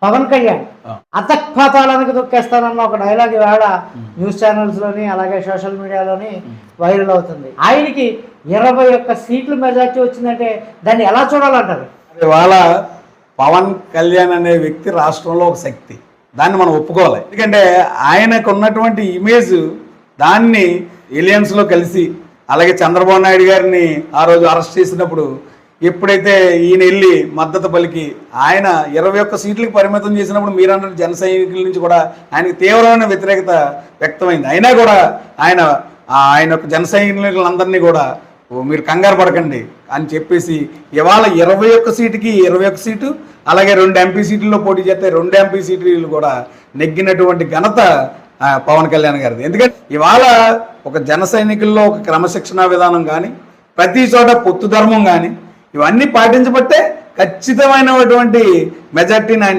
పవన్ కళ్యాణ్ అధఃపాతాళానికి దొక్కేస్తానన్న ఒక డైలాగ్ ఇవాళ న్యూస్ ఛానల్స్లోని అలాగే సోషల్ మీడియాలోని వైరల్ అవుతుంది. ఆయనకి 21 సీట్లు మెజార్టీ వచ్చిందంటే దాన్ని ఎలా చూడాలంటారు? ఇవాళ పవన్ కళ్యాణ్ అనే వ్యక్తి రాష్ట్రంలో ఒక శక్తి, దాన్ని మనం ఒప్పుకోవాలి. ఎందుకంటే ఆయనకు ఉన్నటువంటి ఇమేజ్, దాన్ని ఏలియన్స్లో కలిసి అలాగే చంద్రబాబు నాయుడు గారిని ఆ రోజు అరెస్ట్ చేసినప్పుడు ఎప్పుడైతే ఈయన వెళ్ళి మద్దతు పలికి ఆయన 21 సీట్లకు పరిమితం చేసినప్పుడు మీరన్న జన సైనికుల నుంచి కూడా ఆయనకి తీవ్రమైన వ్యతిరేకత వ్యక్తమైంది. అయినా కూడా ఆయన యొక్క జన సైనికులందరినీ కూడా మీరు కంగారు పడకండి అని చెప్పేసి ఇవాళ 21 సీటుకి 21 సీటు అలాగే 2 ఎంపీ సీట్లలో పోటీ చేస్తే 2 ఎంపీ సీట్లు కూడా నెగ్గినటువంటి ఘనత పవన్ కళ్యాణ్ గారిది. ఎందుకంటే ఇవాళ ఒక జన సైనికుల్లో ఒక క్రమశిక్షణా విధానం కానీ, ప్రతి చోట పొత్తు ధర్మం కానీ ఇవన్నీ పాటించబట్టే ఖచ్చితమైనటువంటి మెజార్టీని ఆయన